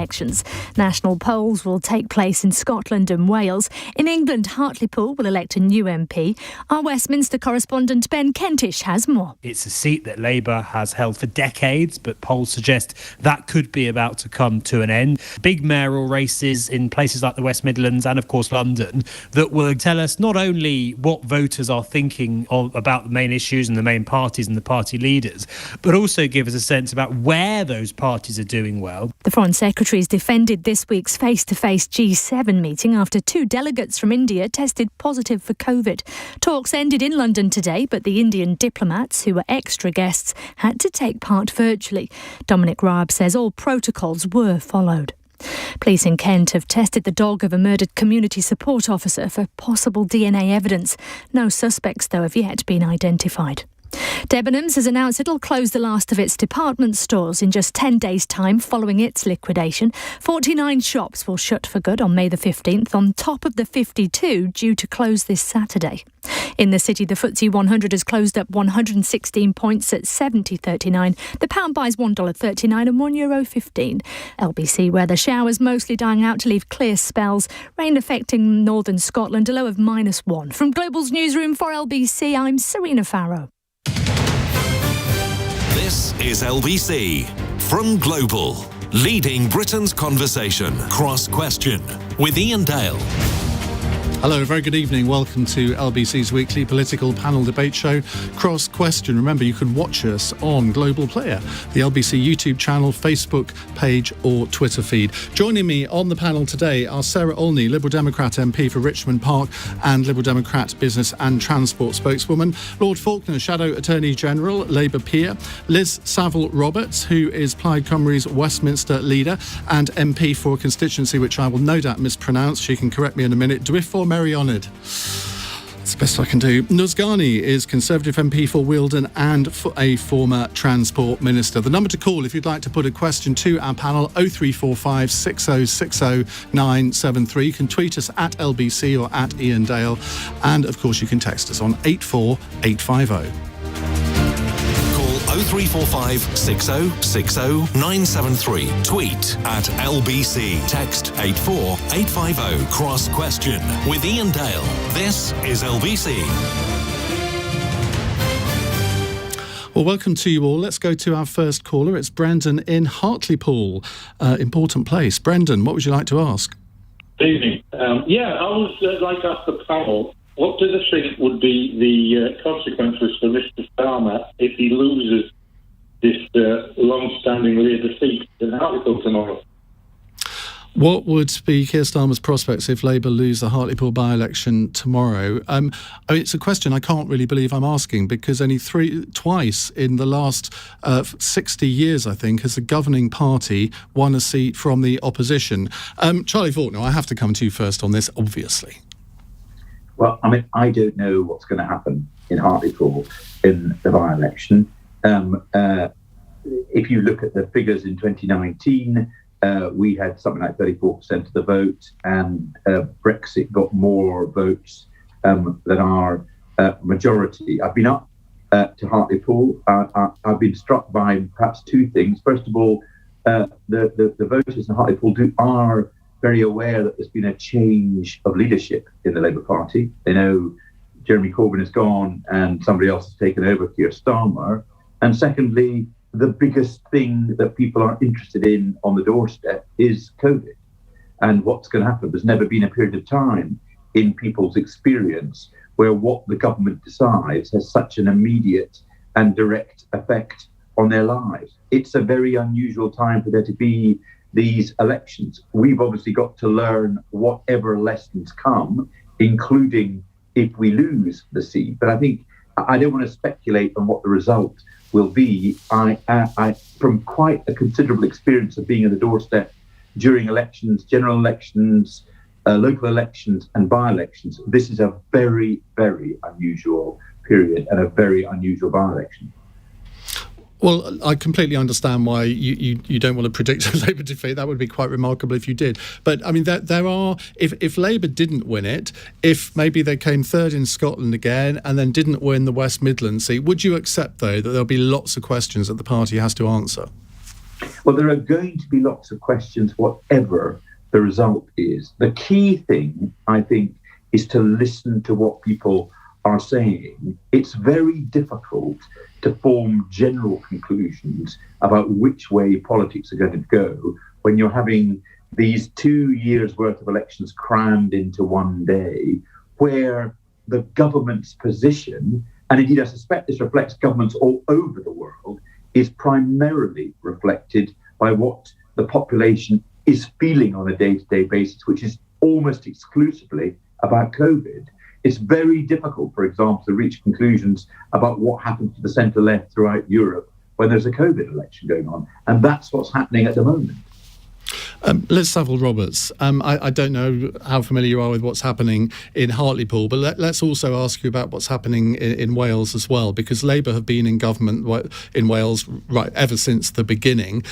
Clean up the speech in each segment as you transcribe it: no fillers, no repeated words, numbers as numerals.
elections. National polls will take place in Scotland and Wales. In England, Hartlepool will elect a new MP. Our Westminster correspondent Ben Kentish has more. It's a seat that Labour has held for decades, but polls suggest that could be about to come to an end. Big mayoral races in places like the West Midlands and, of course, London that will tell us not only what voters are thinking about the main issues and the main parties and the party leaders, but also give us a sense about where those parties are doing well. The Foreign Secretary's defended this week's face-to-face G7 meeting after 2 delegates from India tested positive for COVID. Talks ended in London today, but the Indian diplomats, who were extra guests, had to take part virtually. Dominic Raab says all protocols were followed. Police in Kent have tested the dog of a murdered community support officer for possible DNA evidence. No suspects, though, have yet been identified. Debenhams has announced it'll close the last of its department stores in just 10 days' time following its liquidation. 49 shops will shut for good on May the 15th, on top of the 52 due to close this Saturday. In the city, the FTSE 100 has closed up 116 points at 70.39. The pound buys $1.39 and €1.15. LBC weather: showers mostly dying out to leave clear spells. Rain affecting northern Scotland, a low of -1. From Global's newsroom for LBC, I'm Serena Farrow. This is LBC from Global, leading Britain's conversation. Cross Question with Iain Dale. Hello, very good evening. Welcome to LBC's weekly political panel debate show, Cross Question. Remember, you can watch us on Global Player, the LBC YouTube channel, Facebook page or Twitter feed. Joining me on the panel today are Sarah Olney, Liberal Democrat MP for Richmond Park and Liberal Democrat Business and Transport spokeswoman, Lord Falconer, Shadow Attorney General, Labour peer, Liz Saville Roberts, who is Plaid Cymru's Westminster leader and MP for a constituency which I will no doubt mispronounce. She can correct me in a minute. Dwiffor Mary Honoured. It's the best I can do. Ghani is Conservative MP for Wealdon and a former Transport Minister. The number to call if you'd like to put a question to our panel, 0345 6060 973. You can tweet us at LBC or at Iain Dale. And, of course, you can text us on 84850. 0345 6060 973. Tweet at LBC. Text 84850. Cross Question with Iain Dale. This is LBC. Well, welcome to you all. Let's go to our first caller. It's Brendan in Hartlepool. Important place. Brendan, what would you like to ask? Good evening. I would like to ask the panel, what do they think would be the consequences for Mr Starmer if he loses this long-standing Labour seat in Hartlepool tomorrow? What would be Keir Starmer's prospects if Labour lose the Hartlepool by-election tomorrow? It's a question I can't really believe I'm asking, because only twice in the last 60 years, I think, has the governing party won a seat from the opposition. Charlie Faulkner, I have to come to you first on this, obviously. Well, I don't know what's going to happen in Hartlepool in the by-election. If you look at the figures in 2019, we had something like 34% of the vote, and Brexit got more votes than our majority. I've been up to Hartlepool. I've been struck by perhaps two things. First of all, the voters in Hartlepool are very aware that there's been a change of leadership in the Labour Party. They know Jeremy Corbyn is gone and somebody else has taken over, Keir Starmer. And secondly, the biggest thing that people are interested in on the doorstep is COVID and what's going to happen. There's never been a period of time in people's experience where what the government decides has such an immediate and direct effect on their lives. It's a very unusual time for there to be these elections. We've obviously got to learn whatever lessons come, including if we lose the seat. But I think I don't want to speculate on what the result will be. I from quite a considerable experience of being at the doorstep during elections, general elections, local elections and by-elections, this is a very, very unusual period and a very unusual by-election. Well, I completely understand why you don't want to predict a Labour defeat. That would be quite remarkable if you did. But, I mean, there are... If Labour didn't win it, if maybe they came third in Scotland again and then didn't win the West Midlands seat, would you accept, though, that there'll be lots of questions that the party has to answer? Well, there are going to be lots of questions, whatever the result is. The key thing, I think, is to listen to what people are saying. It's very difficult to form general conclusions about which way politics are going to go when you're having these 2 years' worth of elections crammed into one day, where the government's position, and indeed I suspect this reflects governments all over the world, is primarily reflected by what the population is feeling on a day-to-day basis, which is almost exclusively about COVID. It's very difficult, for example, to reach conclusions about what happens to the centre-left throughout Europe when there's a COVID election going on. And that's what's happening at the moment. Liz Saville-Roberts, I don't know how familiar you are with what's happening in Hartlepool, but let's also ask you about what's happening in Wales as well, because Labour have been in government in Wales ever since the beginning.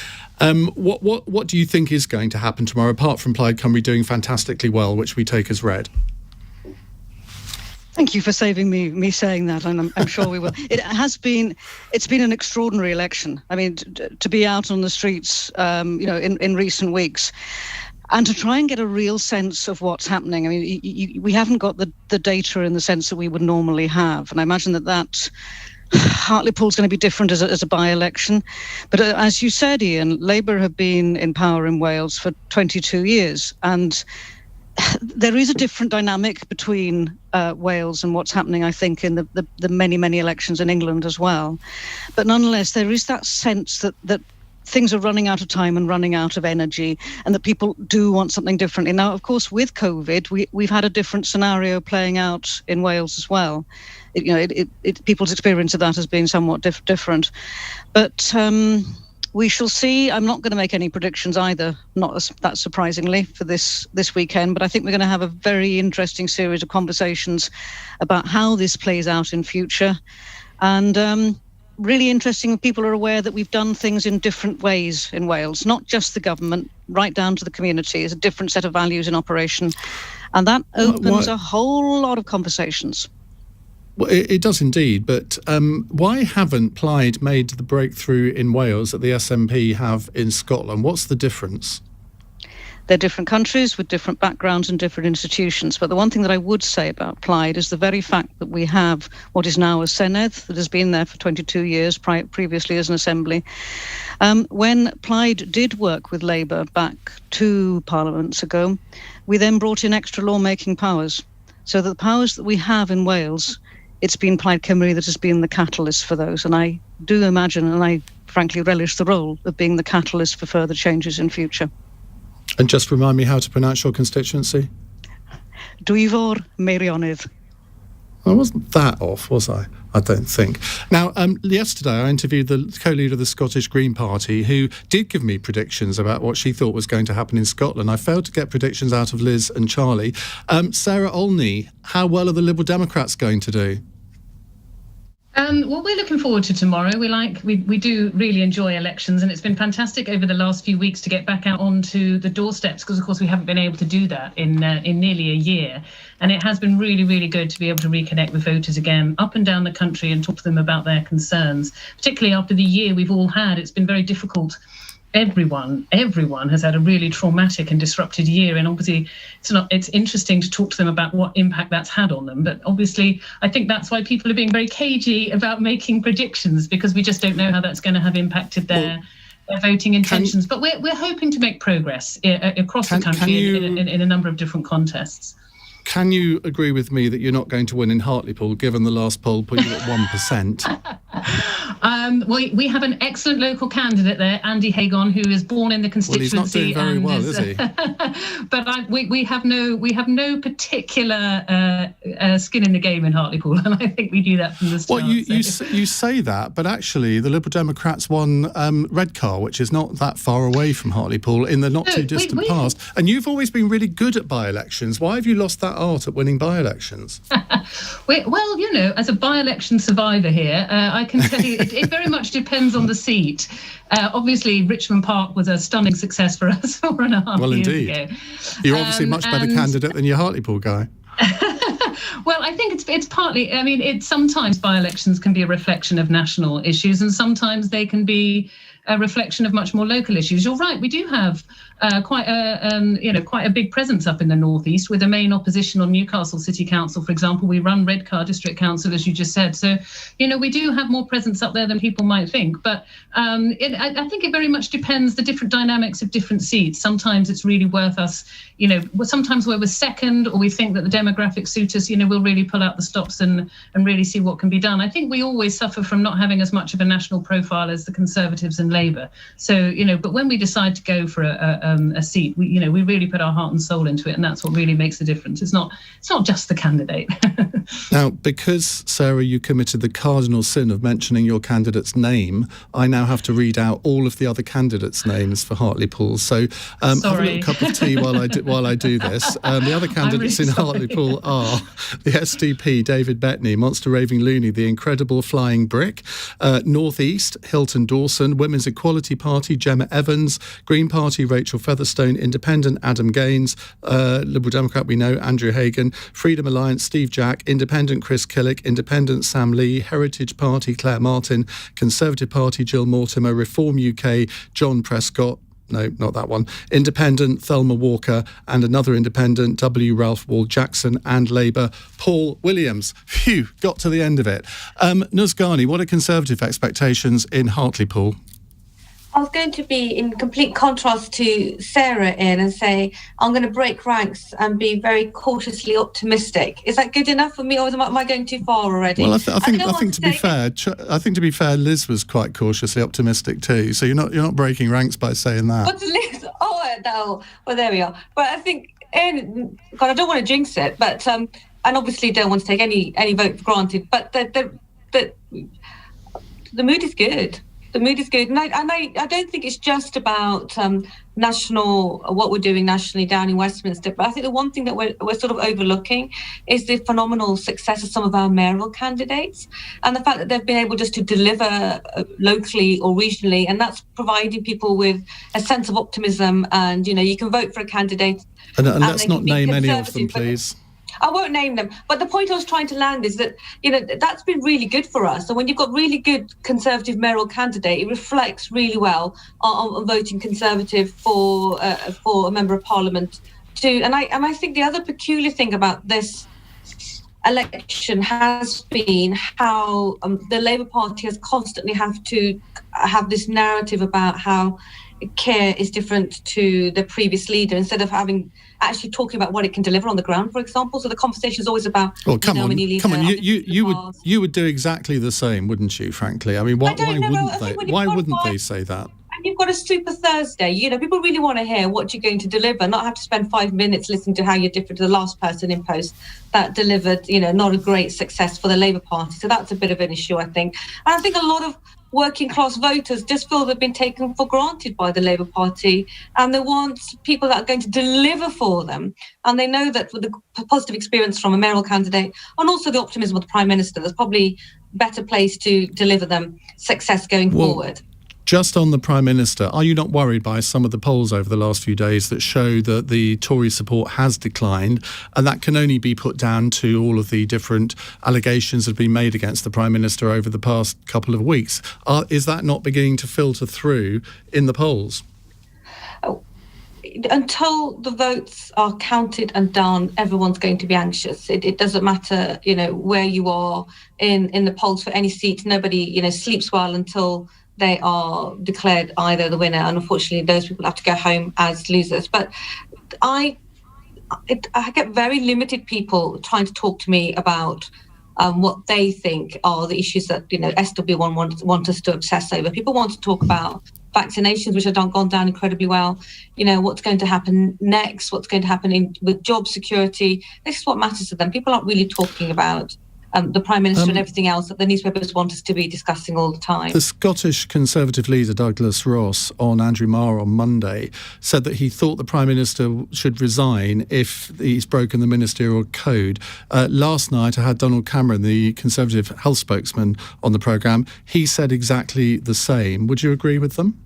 What do you think is going to happen tomorrow, apart from Plaid Cymru doing fantastically well, which we take as read? Thank you for saving me saying that, and I'm sure we will. It's been an extraordinary election. I mean, to be out on the streets, in recent weeks, and to try and get a real sense of what's happening. I mean, we haven't got the data in the sense that we would normally have, and I imagine that Hartlepool's going to be different as a by-election. But as you said, Iain, Labour have been in power in Wales for 22 years, and there is a different dynamic between Wales and what's happening, I think, in the many, many elections in England as well. But nonetheless, there is that sense that things are running out of time and running out of energy, and that people do want something differently. Now, of course, with COVID, we've had a different scenario playing out in Wales as well. People's experience of that has been somewhat different. But we shall see. I'm not going to make any predictions either, not that surprisingly, for this weekend. But I think we're going to have a very interesting series of conversations about how this plays out in future. And really interesting when people are aware that we've done things in different ways in Wales, not just the government, right down to the community. There's a different set of values in operation. And that opens a whole lot of conversations. Well, it does indeed, but why haven't Plaid made the breakthrough in Wales that the SNP have in Scotland? What's the difference? They're different countries with different backgrounds and different institutions. But the one thing that I would say about Plaid is the very fact that we have what is now a Senedd that has been there for 22 years, previously as an assembly. When Plaid did work with Labour back 2 parliaments ago, we then brought in extra lawmaking powers. So the powers that we have in Wales, it's been Plaid Cymru that has been the catalyst for those. And I do imagine, and I frankly relish the role of being the catalyst for further changes in future. And just remind me how to pronounce your constituency. Dwyfor Meirionnydd. I wasn't that off, was I? I don't think. Now, yesterday I interviewed the co-leader of the Scottish Green Party, who did give me predictions about what she thought was going to happen in Scotland. I failed to get predictions out of Liz and Charlie. Sarah Olney, how well are the Liberal Democrats going to do? Well, we're looking forward to tomorrow. We do really enjoy elections, and it's been fantastic over the last few weeks to get back out onto the doorsteps, because of course we haven't been able to do that in nearly a year. And it has been really, really good to be able to reconnect with voters again up and down the country and talk to them about their concerns, particularly after the year we've all had. It's been very difficult. Everyone has had a really traumatic and disrupted year, and obviously it's interesting to talk to them about what impact that's had on them. But obviously I think that's why people are being very cagey about making predictions, because we just don't know how that's going to have impacted their voting intentions. But we're hoping to make progress across the country in a number of different contests. Can you agree with me that you're not going to win in Hartlepool, given the last poll put you at 1%? We have an excellent local candidate there, Andy Hagon, who is born in the constituency. Well, he's not doing very well, is he? But we have no particular skin in the game in Hartlepool, and I think we do that from the start. Well, you say that, but actually the Liberal Democrats won Redcar, which is not that far away from Hartlepool, in the not too distant past. And you've always been really good at by-elections. Why have you lost that art at winning by-elections? Well, as a by-election survivor here, I can tell you it very much depends on the seat. Obviously, Richmond Park was a stunning success for us 4.5 years ago. You're obviously a much better candidate than your Hartlepool guy. Well, I think it's partly, sometimes by-elections can be a reflection of national issues, and sometimes they can be a reflection of much more local issues. You're right, we do have quite a big presence up in the northeast, with the main opposition on Newcastle City Council, for example. We run Redcar District Council, as you just said. So, we do have more presence up there than people might think. But I think it very much depends the different dynamics of different seats. Sometimes it's really worth us, sometimes where we're second, or we think that the demographics suit us, we'll really pull out the stops and really see what can be done. I think we always suffer from not having as much of a national profile as the Conservatives and Labour. So, but when we decide to go for a seat, we really put our heart and soul into it, and that's what really makes the difference. It's not just the candidate. Now, because, Sarah, you committed the cardinal sin of mentioning your candidate's name, I now have to read out all of the other candidates' names for Hartlepool. So have a little cup of tea while I do this. The other candidates in Hartlepool are the SDP, David Bettany, Monster Raving Looney, the Incredible Flying Brick, North East, Hilton Dawson, Women's Equality Party, Gemma Evans, Green Party, Rachel Featherstone, Independent, Adam Gaines, Liberal Democrat, we know, Andrew Hagan, Freedom Alliance, Steve Jack, Independent, Chris Killick, Independent, Sam Lee, Heritage Party, Claire Martin, Conservative Party, Jill Mortimer, Reform UK, John Prescott, no, not that one, Independent, Thelma Walker, and another Independent, W. Ralph Wall Jackson, and Labour, Paul Williams. Phew, got to the end of it. Ghani, what are Conservative expectations in Hartlepool? I was going to be in complete contrast to Sarah and say, I'm going to break ranks and be very cautiously optimistic. Is that good enough for me, or am I going too far already? Well, I think to be fair, Liz was quite cautiously optimistic too. So you're not breaking ranks by saying that. What's Liz? Oh, no. Well, there we are. But I think, God, I don't want to jinx it, but and obviously don't want to take any vote for granted. But the mood is good. The mood is good, and I don't think it's just about what we're doing nationally down in Westminster. But I think the one thing that we're sort of overlooking is the phenomenal success of some of our mayoral candidates, and the fact that they've been able just to deliver locally or regionally, and that's providing people with a sense of optimism. And you can vote for a candidate. And let's not name any of them, please. I won't name them, but the point I was trying to land is that that's been really good for us. And when you've got really good Conservative mayoral candidate, it reflects really well on voting Conservative for a member of Parliament too. And I think the other peculiar thing about this election has been how the Labour Party has constantly have to have this narrative about how care is different to the previous leader, instead of actually talking about what it can deliver on the ground, for example. So the conversation is always about. Oh, come on! You would do exactly the same, wouldn't you? Frankly, I mean, why wouldn't they say that? And you've got a Super Thursday. People really want to hear what you're going to deliver, not have to spend 5 minutes listening to how you're different to the last person in post that delivered, not a great success for the Labour Party. So that's a bit of an issue, I think. And I think a lot of working class voters just feel they've been taken for granted by the Labour Party, and they want people that are going to deliver for them. And they know that with the positive experience from a mayoral candidate and also the optimism of the Prime Minister, there's probably a better place to deliver them success going forward. Just on the Prime Minister, are you not worried by some of the polls over the last few days that show that the Tory support has declined, and that can only be put down to all of the different allegations that have been made against the Prime Minister over the past couple of weeks? Is that not beginning to filter through in the polls? Until the votes are counted and done, everyone's going to be anxious. It doesn't matter, where you are in the polls for any seat. Nobody, sleeps well until they are declared either the winner, and unfortunately those people have to go home as losers. But I get very limited people trying to talk to me about what they think are the issues that SW1 want us to obsess over. People want to talk about vaccinations, which have gone down incredibly well. What's going to happen next, what's going to happen with job security. This is what matters to them. People aren't really talking about the Prime Minister and everything else that the newspapers want us to be discussing all the time. The Scottish Conservative leader Douglas Ross on Andrew Marr on Monday said that he thought the Prime Minister should resign if he's broken the ministerial code. Last night I had Donald Cameron, the Conservative health spokesman, on the programme. He said exactly the same. Would you agree with them?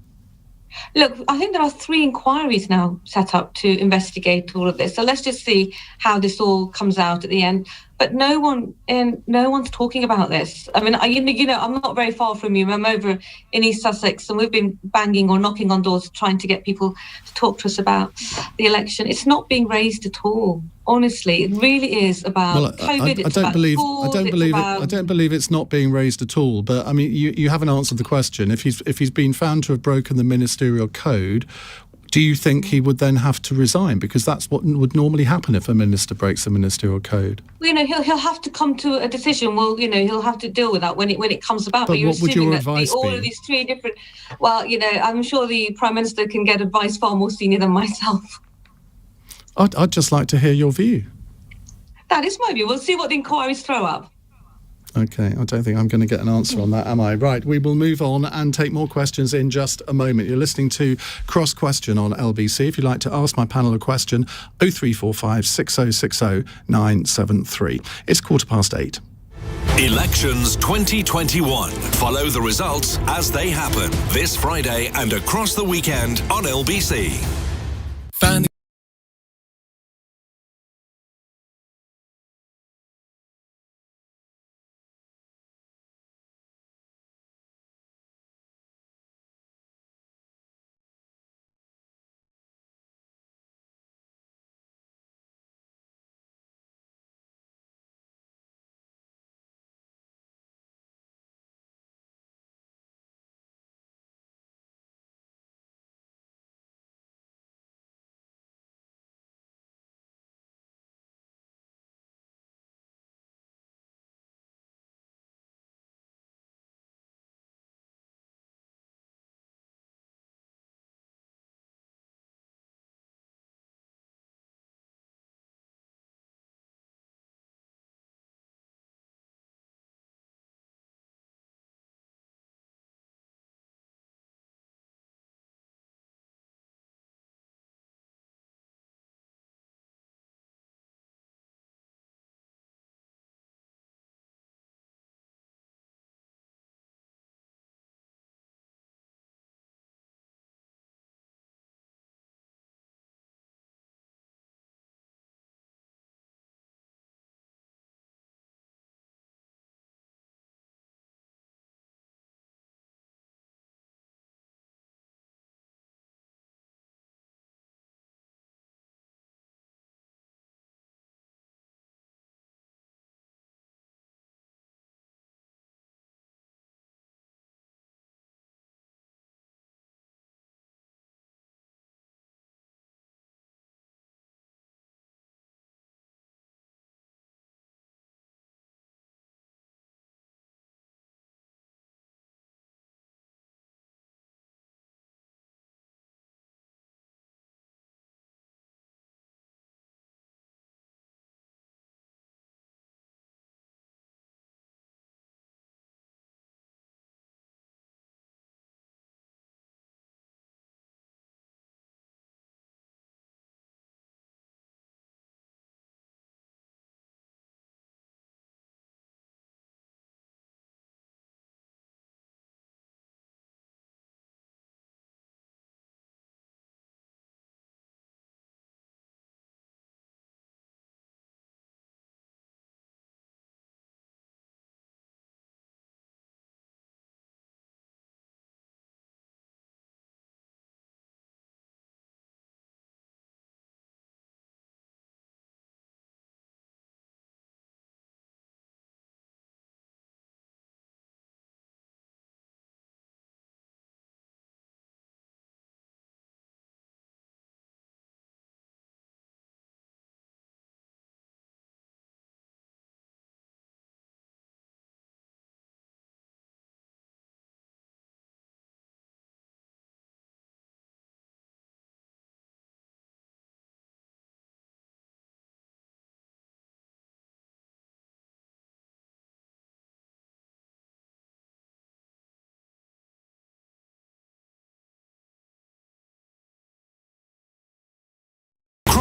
Look, I think there are 3 inquiries now set up to investigate all of this. So let's just see how this all comes out at the end. but no one's talking about this. I mean, I'm not very far from you. I'm over in East Sussex, and we've been banging or knocking on doors trying to get people to talk to us about the election. It's not being raised at all. Honestly, it really is about COVID. I don't believe it's not being raised at all. But I mean, you haven't answered the question. If he's been found to have broken the ministerial code, do you think he would then have to resign? Because that's what would normally happen if a minister breaks the ministerial code. Well, he'll have to come to a decision. Well, he'll have to deal with that when it comes about. But you're what would your assuming advice that all be? of these three different. Well, I'm sure the Prime Minister can get advice far more senior than myself. I'd just like to hear your view. That is my view. We'll see what the inquiries throw up. OK, I don't think I'm going to get an answer on that, am I? Right, we will move on and take more questions in just a moment. You're listening to Cross Question on LBC. If you'd like to ask my panel a question, 0345 6060 973. It's 8:15. Elections 2021. Follow the results as they happen this Friday and across the weekend on LBC.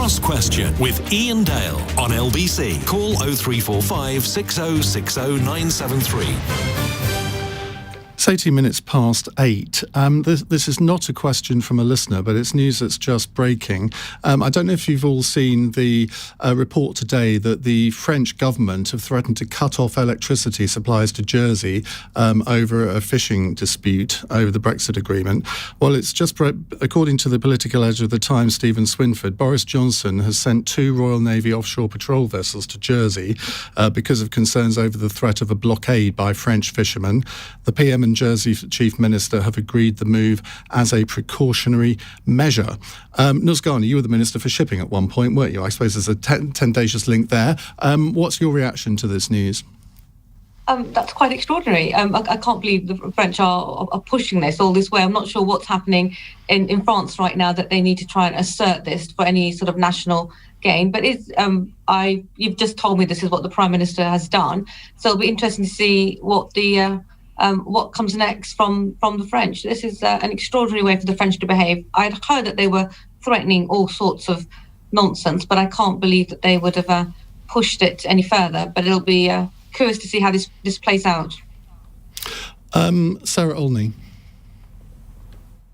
Cross Question with Iain Dale on LBC. Call 0345 6060 973. It's 18 minutes past 8. This is not a question from a listener, but it's news that's just breaking. I don't know if you've all seen the report today that the French government have threatened to cut off electricity supplies to Jersey over a fishing dispute over the Brexit agreement. Well, it's just, according to the political editor of the Times, Stephen Swinford, Boris Johnson has sent 2 Royal Navy offshore patrol vessels to Jersey because of concerns over the threat of a blockade by French fishermen. The PM and Jersey Chief Minister have agreed the move as a precautionary measure. Ghani, you were the Minister for Shipping at one point, weren't you? I suppose there's a tendacious link there. What's your reaction to this news? That's quite extraordinary. I can't believe the French are pushing this all this way. I'm not sure what's happening in France right now that they need to try and assert this for any sort of national gain. But you've just told me this is what the Prime Minister has done. So it'll be interesting to see what comes next from the French. This is an extraordinary way for the French to behave. I'd heard that they were threatening all sorts of nonsense, but I can't believe that they would have pushed it any further. But it'll be curious to see how this plays out. Sarah Olney.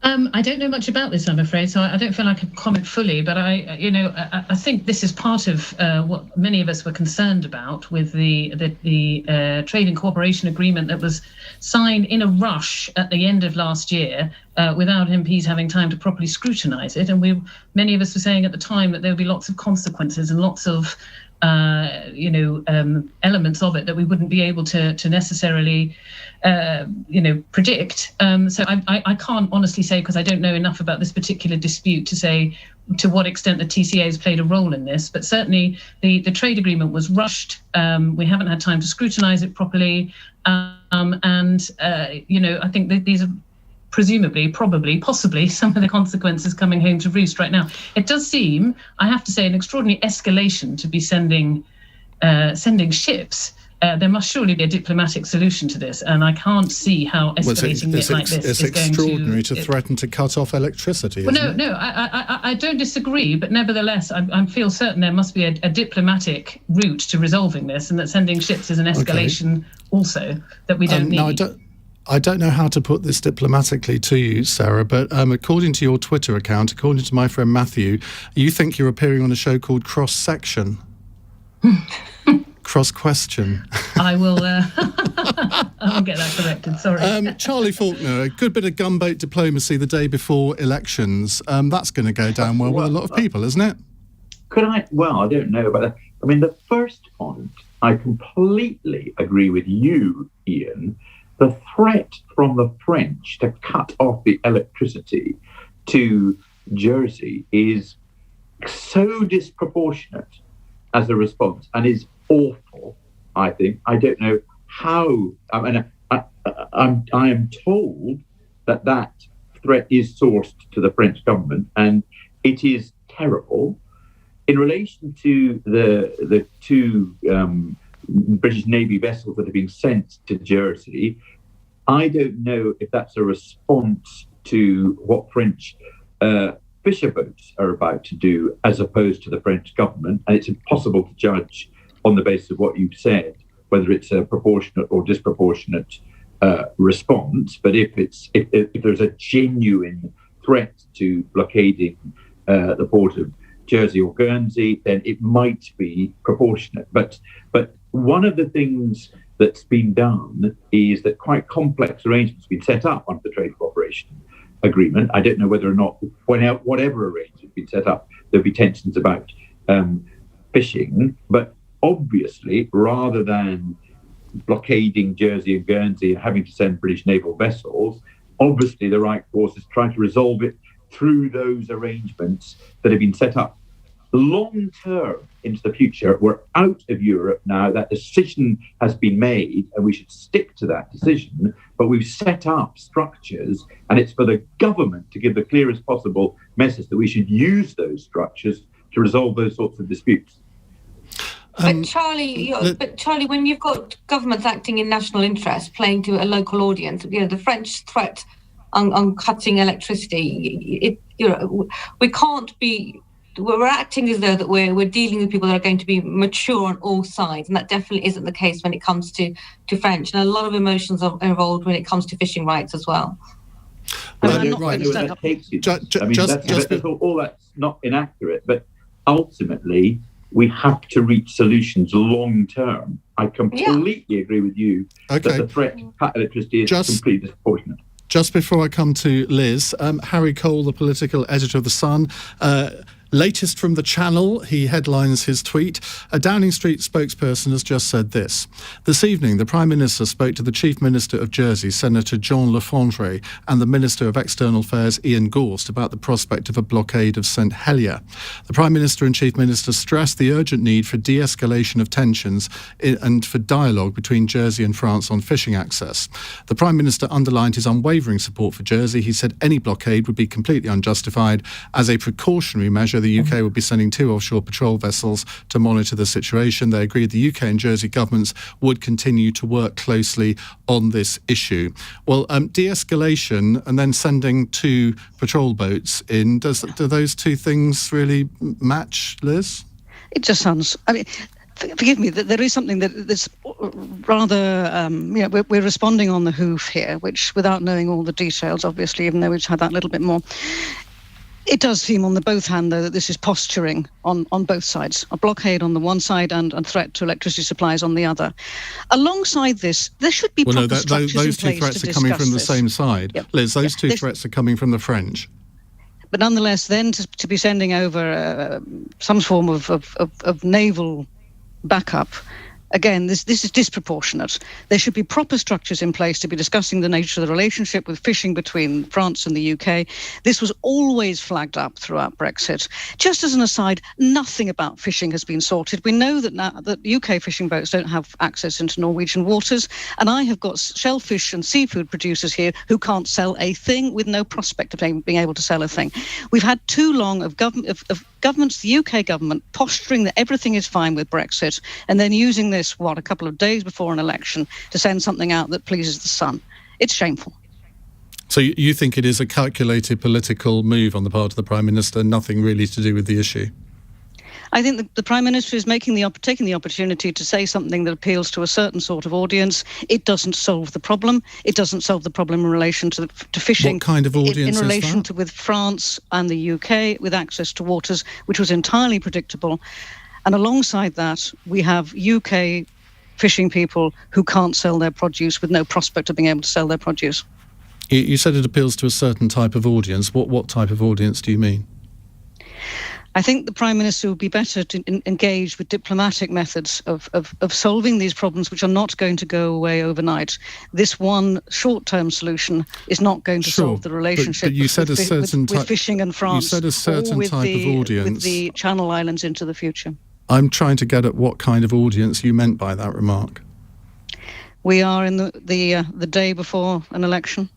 I don't know much about this, I'm afraid, so I don't feel I can comment fully. But I think this is part of what many of us were concerned about with the trade and cooperation agreement that was signed in a rush at the end of last year, without MPs having time to properly scrutinise it. And many of us were saying at the time that there would be lots of consequences and lots of elements of it that we wouldn't be able to necessarily, predict. So I can't honestly say, because I don't know enough about this particular dispute to say to what extent the TCA has played a role in this. But certainly the trade agreement was rushed. We haven't had time to scrutinise it properly. I think that these are presumably, probably, possibly some of the consequences coming home to roost right now. It does seem, I have to say, an extraordinary escalation to be sending ships. There must surely be a diplomatic solution to this, and I can't see how escalating it like this is going to... It's extraordinary to threaten to cut off electricity, I don't disagree, but nevertheless, I feel certain there must be a diplomatic route to resolving this, and that sending ships is an escalation also that we don't need. I don't know how to put this diplomatically to you, Sarah, but according to your Twitter account, according to my friend Matthew, you think you're appearing on a show called Cross Section. Cross Question. I will I'll get that corrected, sorry. Charlie Falconer, a good bit of gunboat diplomacy the day before elections. That's going to go down well with a lot of people, isn't it? Well, I don't know about that. I mean, the first point, I completely agree with you, Iain. The threat from the French to cut off the electricity to Jersey is so disproportionate as a response and is awful, I think. I don't know how. I am told that threat is sourced to the French government, and it is terrible. In relation to the 2 British Navy vessels that are being sent to Jersey, I don't know if that's a response to what French fisher boats are about to do as opposed to the French government. And it's impossible to judge on the basis of what you've said whether it's a proportionate or disproportionate response. But if there's a genuine threat to blockading the port of Jersey or Guernsey, then it might be proportionate. But one of the things that's been done is that quite complex arrangements have been set up under the Trade Cooperation Agreement. I don't know whether or not, whatever arrangement has been set up, there'll be tensions about fishing. But obviously, rather than blockading Jersey and Guernsey and having to send British naval vessels, obviously the right course is trying to resolve it through those arrangements that have been set up. Long term into the future, we're out of Europe now. That decision has been made and we should stick to that decision. But we've set up structures, and it's for the government to give the clearest possible message that we should use those structures to resolve those sorts of disputes. But Charlie, when you've got governments acting in national interest, playing to a local audience, the French threat on cutting electricity, we can't be we're acting as though that we're dealing with people that are going to be mature on all sides, and that definitely isn't the case when it comes to French. And a lot of emotions are involved when it comes to fishing rights as well. All that's not inaccurate, but ultimately we have to reach solutions long term. I completely agree with you that the threat to electricity is completely disproportionate. Just before I come to Liz, Harry Cole, the political editor of The Sun, latest from the Channel, he headlines his tweet. A Downing Street spokesperson has just said this. This evening, the Prime Minister spoke to the Chief Minister of Jersey, Senator John Le Fondre, and the Minister of External Affairs, Ian Gorst, about the prospect of a blockade of St Helier. The Prime Minister and Chief Minister stressed the urgent need for de-escalation of tensions and for dialogue between Jersey and France on fishing access. The Prime Minister underlined his unwavering support for Jersey. He said any blockade would be completely unjustified. As a precautionary measure, the UK will be sending 2 offshore patrol vessels to monitor the situation. They agreed the UK and Jersey governments would continue to work closely on this issue. Well, de-escalation and then sending 2 patrol boats in, do those 2 things really match, Liz? It just sounds... I mean, forgive me, there is something that's rather... we're responding on the hoof here, which, without knowing all the details, obviously, even though we've had that little bit more... It does seem on the both hand, though, that this is posturing on both sides. A blockade on the one side and a threat to electricity supplies on the other. Alongside this, there should be proper structures in place to discuss this. Those 2 threats are coming from the same side. Yep. Liz, those 2 threats are coming from the French. But nonetheless, then to be sending over some form of naval backup, again, this is disproportionate. There should be proper structures in place to be discussing the nature of the relationship with fishing between France and the UK. This was always flagged up throughout Brexit. Just as an aside, nothing about fishing has been sorted. We know that now that UK fishing boats don't have access into Norwegian waters, and I have got shellfish and seafood producers here who can't sell a thing, with no prospect of being able to sell a thing. We've had too long of governments, the UK government, posturing that everything is fine with Brexit, and then using this, a couple of days before an election, to send something out that pleases the Sun. It's shameful. So you think it is a calculated political move on the part of the Prime Minister, nothing really to do with the issue? I think the Prime Minister is taking the opportunity to say something that appeals to a certain sort of audience. It doesn't solve the problem. It doesn't solve the problem in relation to fishing. What kind of audience in relation is that? with France and the UK, with access to waters, which was entirely predictable. And alongside that, we have UK fishing people who can't sell their produce, with no prospect of being able to sell their produce. You said it appeals to a certain type of audience. What type of audience do you mean? I think the Prime Minister would be better to engage with diplomatic methods of solving these problems, which are not going to go away overnight. This one short-term solution is not going to solve the relationship with fishing and France, you said a certain type of audience with the Channel Islands into the future. I'm trying to get at what kind of audience you meant by that remark. We are in the day before an election.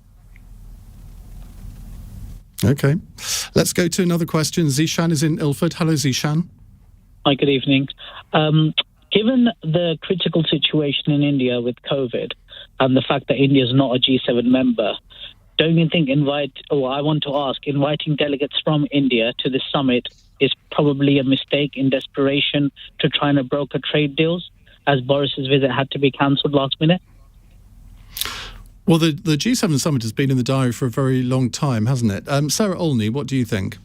Okay. Let's go to another question. Zishan is in Ilford. Hello, Zishan. Hi, good evening. Given the critical situation in India with COVID and the fact that India is not a G7 member, don't you think inviting delegates from India to this summit is probably a mistake in desperation to try and broker trade deals, as Boris's visit had to be cancelled last minute? Well, the G7 summit has been in the diary for a very long time, hasn't it? Sarah Olney, what do you think?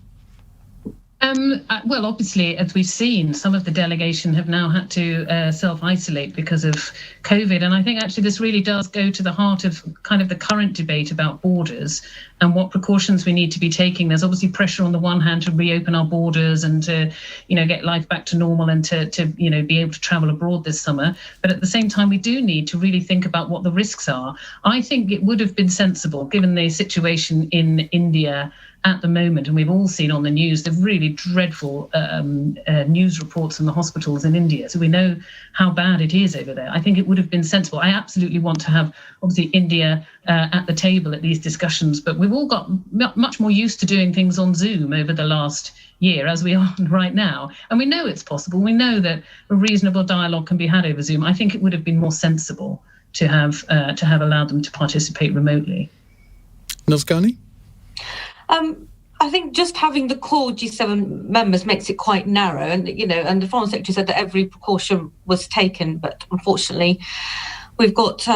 Well, obviously, as we've seen, some of the delegation have now had to self-isolate because of COVID. And I think actually this really does go to the heart of kind of the current debate about borders and what precautions we need to be taking. There's obviously pressure on the one hand to reopen our borders and to, get life back to normal and to be able to travel abroad this summer. But at the same time, we do need to really think about what the risks are. I think it would have been sensible, given the situation in India at the moment, and we've all seen on the news the really dreadful news reports from the hospitals in India. So we know how bad it is over there. I think it would have been sensible. I absolutely want to have, obviously, India at the table at these discussions, but we've all got much more used to doing things on Zoom over the last year, as we are right now. And we know it's possible. We know that a reasonable dialogue can be had over Zoom. I think it would have been more sensible to have allowed them to participate remotely. Ghani? I think just having the core G7 members makes it quite narrow, and and the Foreign Secretary said that every precaution was taken, but unfortunately, we've got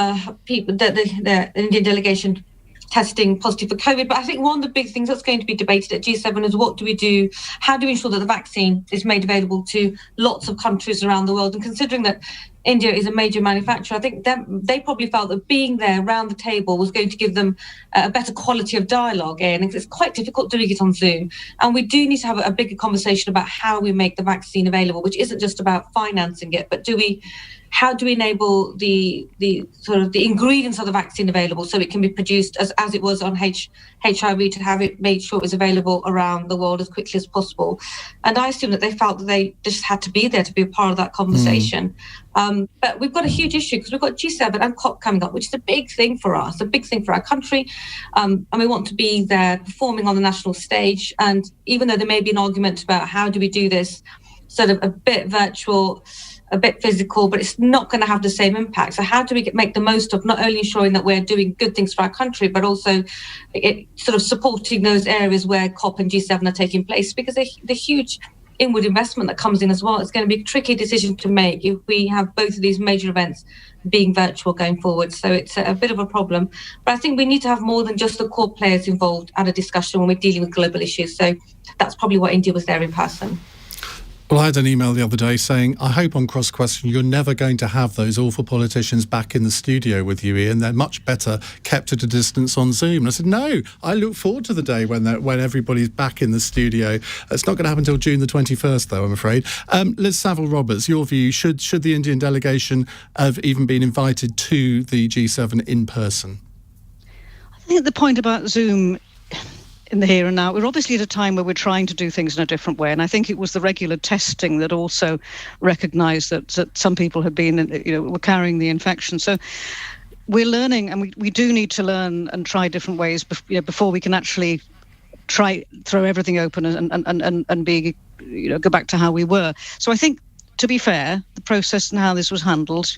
people, the Indian delegation testing positive for COVID. But I think one of the big things that's going to be debated at G7 is what do we do? How do we ensure that the vaccine is made available to lots of countries around the world? And considering that India is a major manufacturer, I think they probably felt that being there around the table was going to give them a better quality of dialogue in. And it's quite difficult doing it on Zoom. And we do need to have a bigger conversation about how we make the vaccine available, which isn't just about financing it, but how do we enable the sort of the ingredients of the vaccine available so it can be produced as it was on HIV, to have it made sure it was available around the world as quickly as possible. And I assume that they felt that they just had to be there to be a part of that conversation. But we've got a huge issue because we've got G7 and COP coming up, which is a big thing for us, a big thing for our country. And we want to be there performing on the national stage. And even though there may be an argument about how do we do this sort of a bit virtual, a bit physical, but it's not going to have the same impact. So how do we make the most of not only ensuring that we're doing good things for our country, but also sort of supporting those areas where COP and G7 are taking place? Because the huge inward investment that comes in as well, it's going to be a tricky decision to make if we have both of these major events being virtual going forward. So it's a bit of a problem. But I think we need to have more than just the core players involved at a discussion when we're dealing with global issues. So that's probably why India was there in person. Well, I had an email the other day saying, I hope on Cross Question you're never going to have those awful politicians back in the studio with you, Iain. They're much better kept at a distance on Zoom. And I said, no, I look forward to the day when everybody's back in the studio. It's not going to happen until June the 21st, though, I'm afraid. Liz Saville-Roberts, your view, should the Indian delegation have even been invited to the G7 in person? I think the point about Zoom in the here and now, we're obviously at a time where we're trying to do things in a different way, and I think it was the regular testing that also recognised that some people had been, were carrying the infection. So we're learning, and we do need to learn and try different ways before we can actually throw everything open and be go back to how we were. So I think, to be fair, the process and how this was handled,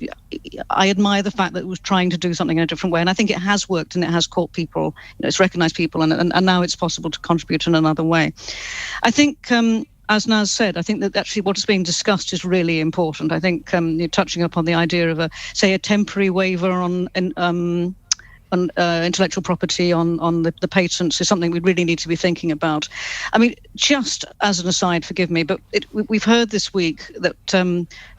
I admire the fact that it was trying to do something in a different way. And I think it has worked and it has caught people, it's recognised people, and now it's possible to contribute in another way. I think, as Naz said, I think that actually what is being discussed is really important. I think you're touching upon the idea of a temporary waiver on intellectual property on the patents is something we really need to be thinking about. I mean, just as an aside, forgive me, but we've heard this week that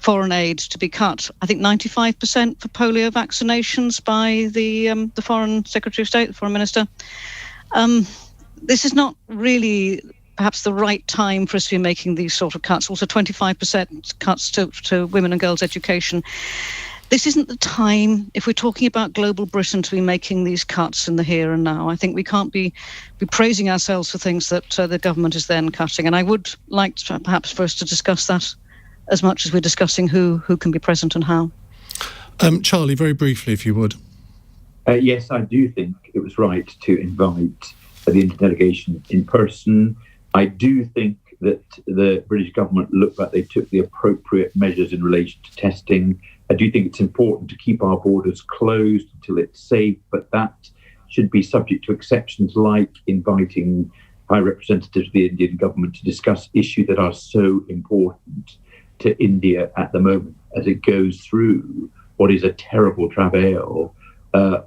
foreign aid to be cut, I think 95% for polio vaccinations by the Foreign Secretary of State, the Foreign Minister. This is not really perhaps the right time for us to be making these sort of cuts. Also 25% cuts to women and girls' education. This isn't the time, if we're talking about global Britain, to be making these cuts in the here and now. I think we can't be praising ourselves for things that the government is then cutting. And I would like to, perhaps for us to discuss that as much as we're discussing who can be present and how. Charlie, very briefly, if you would. Yes, I do think it was right to invite the Indian delegation in person. I do think that the British government looked like they took the appropriate measures in relation to testing. I do think it's important to keep our borders closed until it's safe, but that should be subject to exceptions like inviting high representatives of the Indian government to discuss issues that are so important to India at the moment as it goes through what is a terrible travail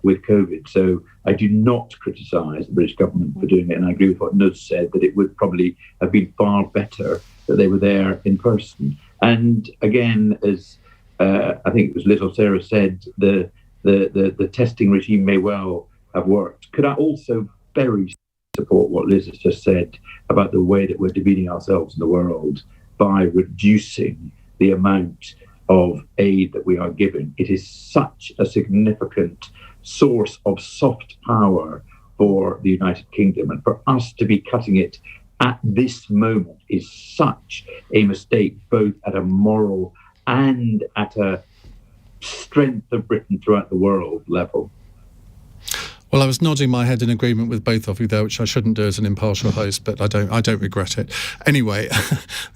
with COVID. So I do not criticise the British government for doing it, and I agree with what Nuz said, that it would probably have been far better that they were there in person. And again, as I think it was Liz or Sarah said, the testing regime may well have worked. Could I also very support what Liz has just said about the way that we're demeaning ourselves in the world by reducing the amount of aid that we are giving? It is such a significant source of soft power for the United Kingdom, and for us to be cutting it at this moment is such a mistake, both at a moral and at a strength of Britain throughout the world level. Well, I was nodding my head in agreement with both of you there, which I shouldn't do as an impartial host, but I don't regret it. Anyway,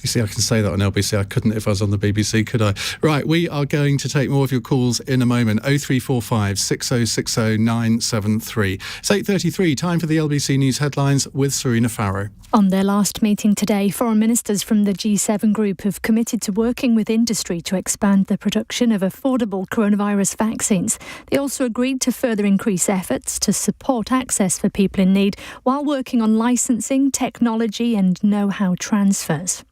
you see, I can say that on LBC. I couldn't if I was on the BBC, could I? Right, we are going to take more of your calls in a moment. 0345 6060 973. It's 8:33, time for the LBC News headlines with Serena Farrow. On their last meeting today, foreign ministers from the G7 group have committed to working with industry to expand the production of affordable coronavirus vaccines. They also agreed to further increase efforts to support access for people in need while working on licensing, technology and know-how transfers.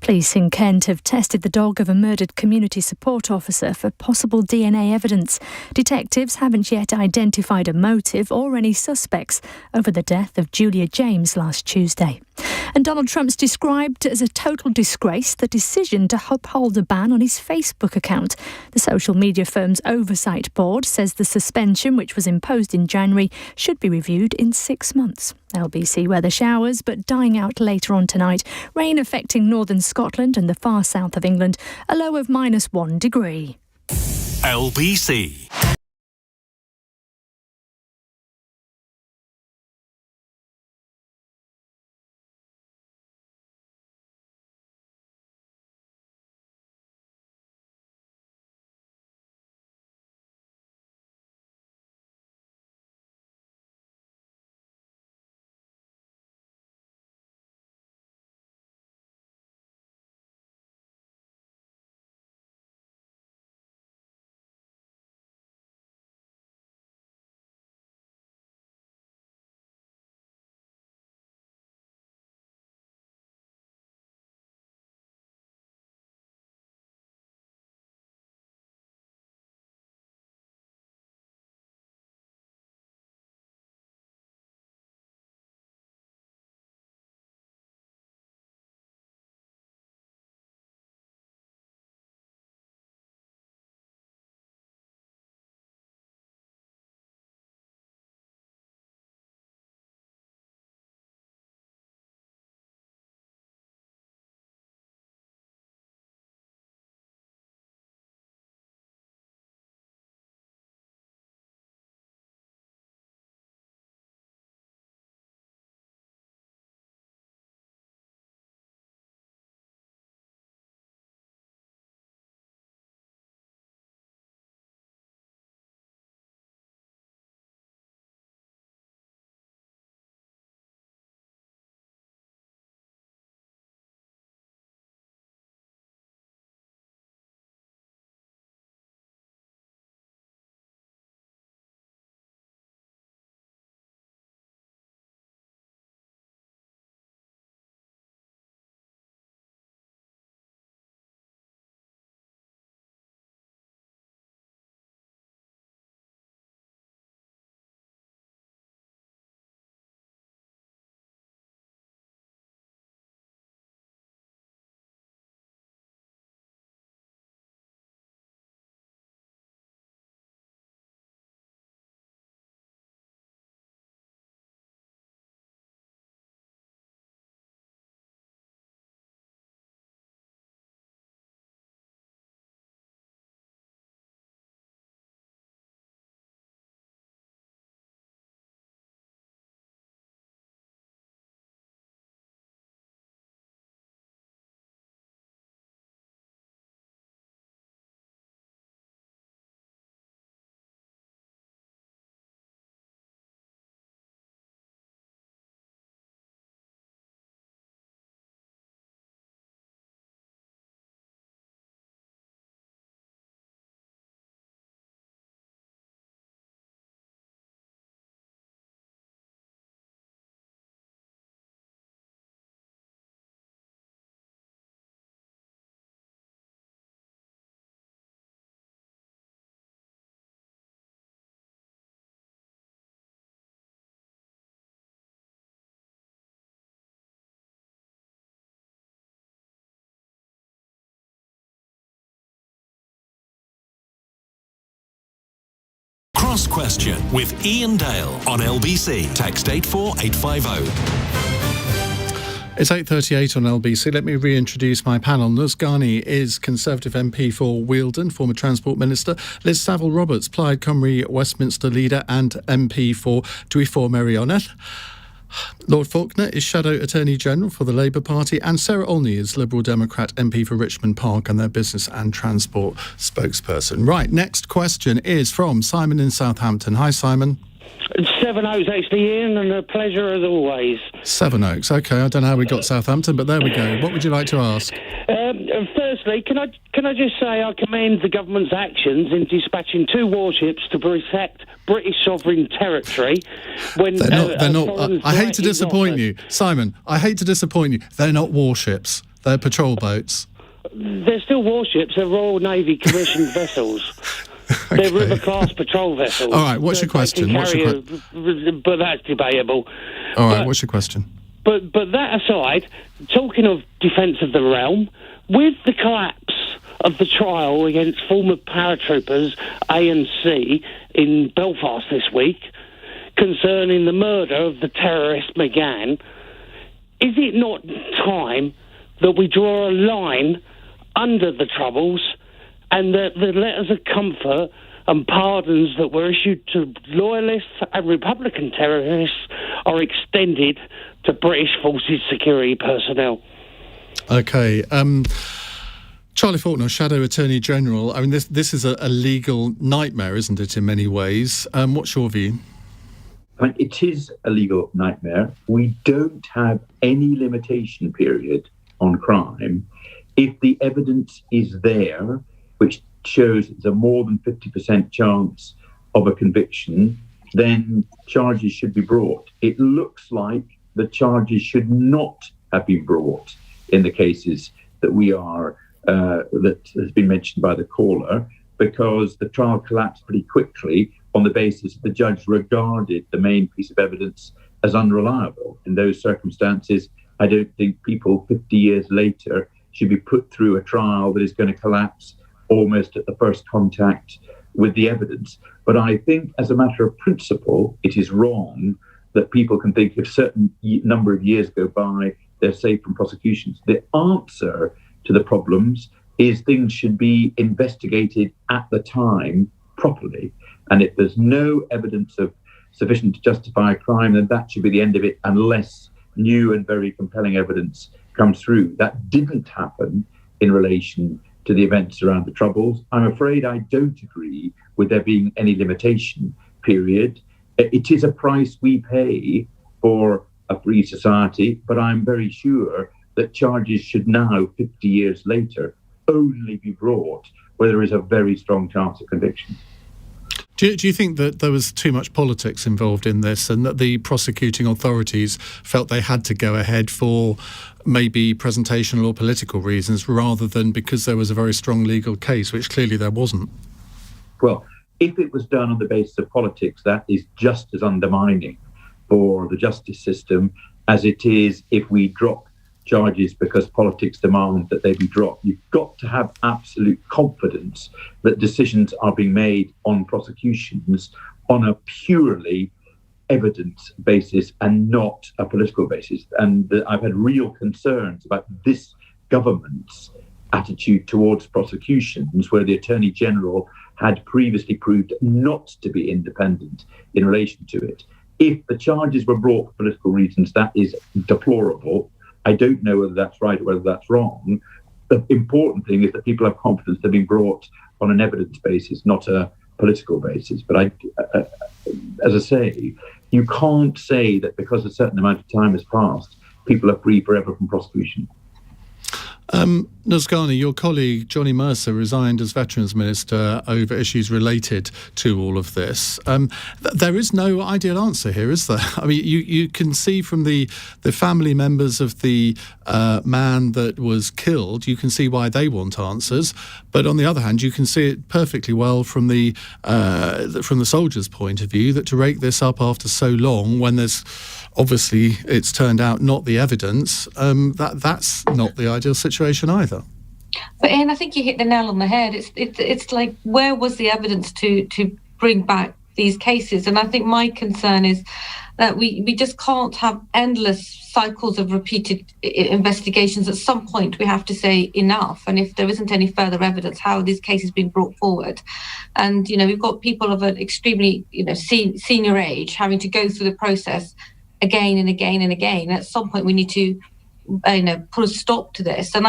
Police in Kent have tested the dog of a murdered community support officer for possible DNA evidence. Detectives haven't yet identified a motive or any suspects over the death of Julia James last Tuesday. And Donald Trump's described as a total disgrace the decision to uphold a ban on his Facebook account. The social media firm's oversight board says the suspension, which was imposed in January, should be reviewed in 6 months. LBC weather showers, but dying out later on tonight. Rain affecting northern Scotland and the far south of England. A low of -1 degree. LBC. Cross Question with Iain Dale on LBC. Text 84850. It's 8:38 on LBC. Let me reintroduce my panel. Ghani is Conservative MP for Wealden, former Transport Minister. Liz Saville-Roberts, Plaid Cymru Westminster leader and MP for Dwyfor Meirioneth. Lord Falconer is Shadow Attorney General for the Labour Party, and Sarah Olney is Liberal Democrat MP for Richmond Park and their business and transport spokesperson. Right, next question is from Simon in Southampton. Hi, Simon. Sevenoaks, actually, Ian, and a pleasure as always. Sevenoaks, OK. I don't know how we got Southampton, but there we go. What would you like to ask? Firstly, can I just say I commend the government's actions in dispatching 2 warships to protect British sovereign territory when they're not. I hate to disappoint you, Simon. I hate to disappoint you. They're not warships. They're patrol boats. They're still warships. They're Royal Navy commissioned vessels. Okay. They're river-class patrol vessels. All right, what's your question? But that's debatable. All right, what's your question? But that aside, talking of defence of the realm, with the collapse of the trial against former paratroopers A and C in Belfast this week, concerning the murder of the terrorist McGann, is it not time that we draw a line under the Troubles and that the letters of comfort and pardons that were issued to loyalists and Republican terrorists are extended to British Forces security personnel? OK. Charlie Falconer, Shadow Attorney General. I mean, this is a legal nightmare, isn't it, in many ways? What's your view? I mean, it is a legal nightmare. We don't have any limitation period on crime. If the evidence is there, which shows there's a more than 50% chance of a conviction, then charges should be brought. It looks like the charges should not have been brought in the cases that that has been mentioned by the caller, because the trial collapsed pretty quickly on the basis that the judge regarded the main piece of evidence as unreliable. In those circumstances, I don't think people 50 years later should be put through a trial that is going to collapse almost at the first contact with the evidence. But I think as a matter of principle, it is wrong that people can think if a certain number of years go by, they're safe from prosecutions. The answer to the problems is things should be investigated at the time properly. And if there's no evidence of sufficient to justify a crime, then that should be the end of it, unless new and very compelling evidence comes through. That didn't happen in relation to the events around the Troubles. I'm afraid I don't agree with there being any limitation period. It is a price we pay for a free society, but I'm very sure that charges should now, 50 years later, only be brought where there is a very strong chance of conviction. Do you think that there was too much politics involved in this, and that the prosecuting authorities felt they had to go ahead for maybe presentational or political reasons, rather than because there was a very strong legal case, which clearly there wasn't? Well, if it was done on the basis of politics, that is just as undermining for the justice system as it is if we drop charges because politics demand that they be dropped. You've got to have absolute confidence that decisions are being made on prosecutions on a purely evidence basis and not a political basis. And I've had real concerns about this government's attitude towards prosecutions, where the Attorney General had previously proved not to be independent in relation to it. If the charges were brought for political reasons, that is deplorable. I don't know whether that's right or whether that's wrong. The important thing is that people have confidence they're being brought on an evidence basis, not a political basis. But as I say, you can't say that because a certain amount of time has passed, people are free forever from prosecution. Ghani, your colleague Johnny Mercer resigned as Veterans Minister over issues related to all of this. There is no ideal answer here, is there? I mean, you can see from the family members of the man that was killed, you can see why they want answers. But on the other hand, you can see it perfectly well from the soldiers' point of view, that to rake this up after so long, when there's obviously it's turned out not the evidence, that's not the ideal situation either. But Ian, I think you hit the nail on the head. It's like, where was the evidence to bring back these cases. And I think my concern is that we just can't have endless cycles of repeated investigations. At some point, we have to say enough. And if there isn't any further evidence, how are these cases being brought forward? And, we've got people of an extremely, senior age having to go through the process again and again and again. At some point, we need to, put a stop to this. And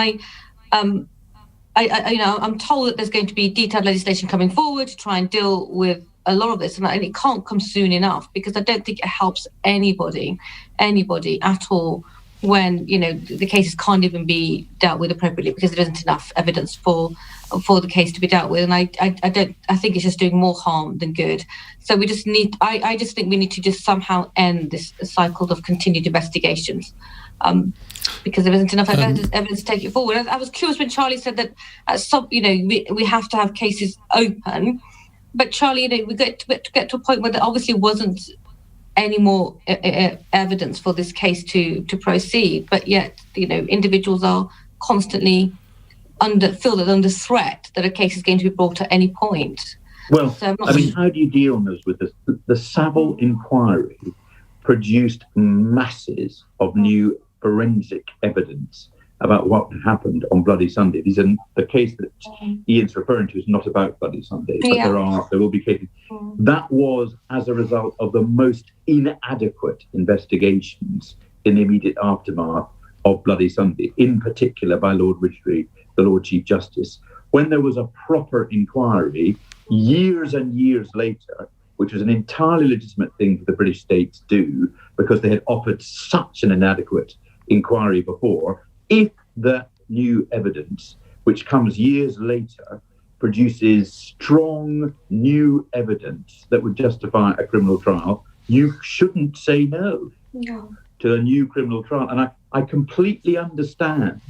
I'm told that there's going to be detailed legislation coming forward to try and deal with a lot of this, and it can't come soon enough, because I don't think it helps anybody at all when the cases can't even be dealt with appropriately because there isn't enough evidence for the case to be dealt with. And I think it's just doing more harm than good. So we just need. I just think we need to just somehow end this cycle of continued investigations. Because there isn't enough evidence to take it forward. I was curious when Charlie said that we have to have cases open. But Charlie, we get to a point where there obviously wasn't any more evidence for this case to proceed. But yet, individuals are constantly under threat that a case is going to be brought at any point. Well, so how do you deal with this? The Saville inquiry produced masses of new forensic evidence about what happened on Bloody Sunday. The case that Iain's referring to is not about Bloody Sunday, but there will be cases. That was as a result of the most inadequate investigations in the immediate aftermath of Bloody Sunday, in particular by Lord Ridgely, the Lord Chief Justice. When there was a proper inquiry, years and years later, which was an entirely legitimate thing for the British state to do, because they had offered such an inadequate inquiry before, if the new evidence, which comes years later, produces strong new evidence that would justify a criminal trial, you shouldn't say no to a new criminal trial. And I completely understand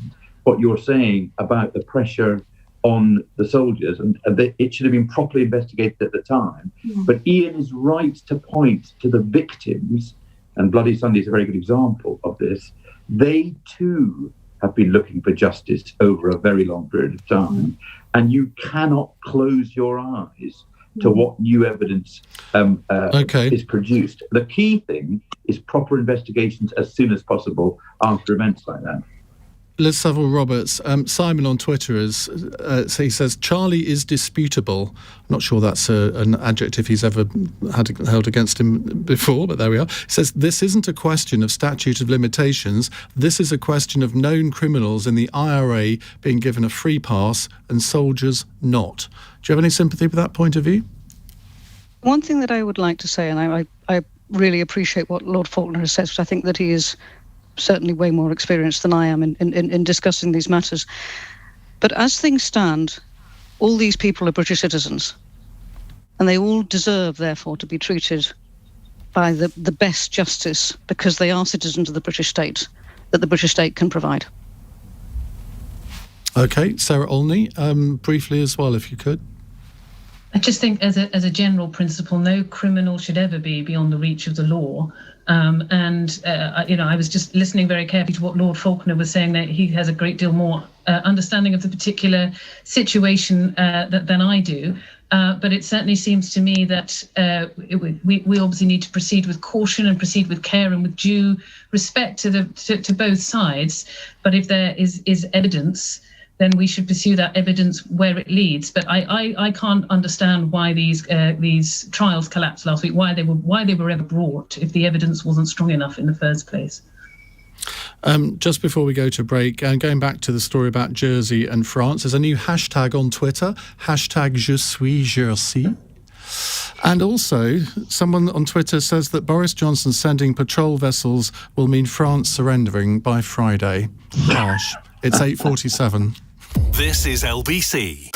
what you're saying about the pressure on the soldiers, and that it should have been properly investigated at the time. But Iain is right to point to the victims, and Bloody Sunday is a very good example of this. They too have been looking for justice over a very long period of time, and you cannot close your eyes to what new evidence is produced. The key thing is proper investigations as soon as possible after events like that. Liz Saville Roberts, Simon on Twitter he says Charlie is disputable. I'm not sure that's an adjective he's ever held against him before, but there we are. He says this isn't a question of statute of limitations. This is a question of known criminals in the IRA being given a free pass and soldiers not. Do you have any sympathy with that point of view? One thing that I would like to say, and I really appreciate what Lord Falconer has said, because I think that he is certainly way more experienced than I am in discussing these matters. But as things stand, all these people are British citizens, and they all deserve, therefore, to be treated by the best justice, because they are citizens of the British state that the British state can provide. Okay, Sarah Olney, briefly as well, if you could. I just think as a general principle, no criminal should ever be beyond the reach of the law. I was just listening very carefully to what Lord Falconer was saying, that he has a great deal more understanding of the particular situation than I do. But it certainly seems to me that we obviously need to proceed with caution and proceed with care and with due respect to both sides. But if there is evidence, then we should pursue that evidence where it leads. But I can't understand why these trials collapsed last week, why they were ever brought if the evidence wasn't strong enough in the first place. Just before we go to break, and going back to the story about Jersey and France, there's a new hashtag on Twitter, #JeSuisJersey. And also, someone on Twitter says that Boris Johnson sending patrol vessels will mean France surrendering by Friday. Harsh. It's 8:47. This is LBC.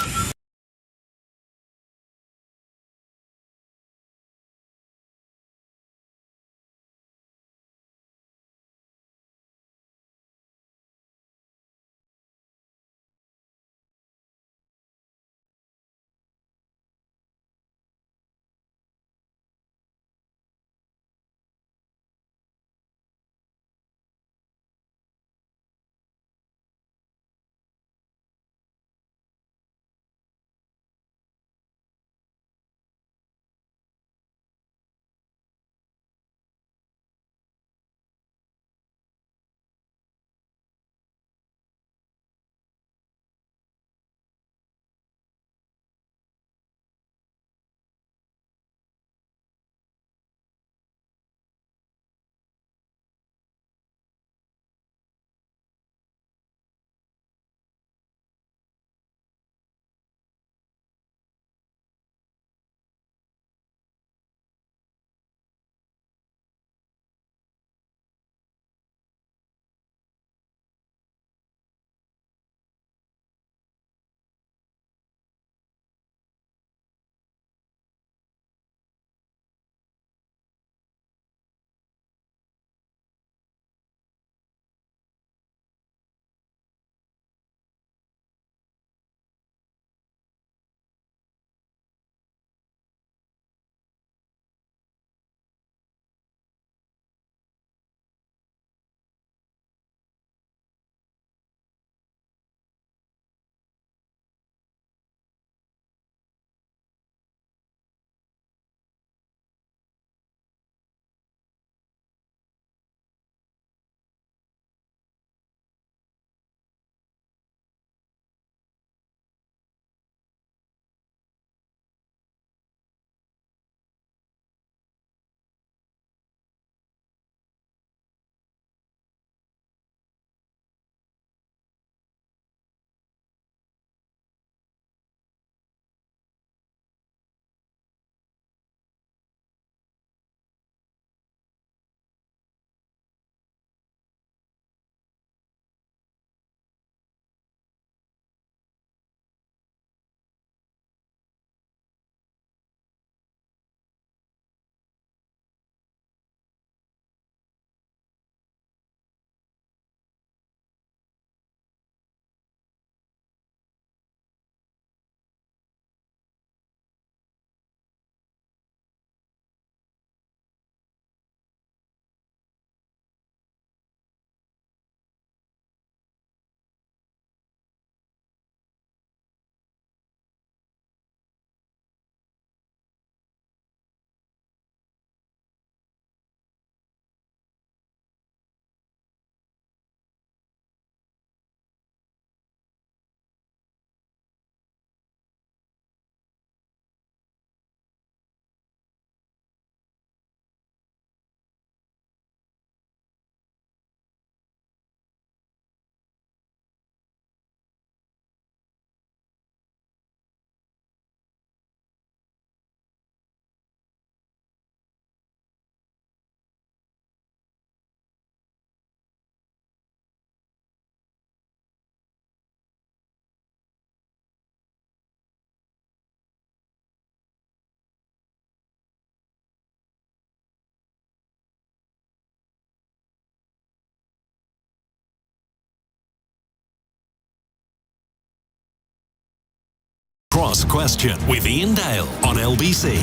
Cross Question with Iain Dale on LBC.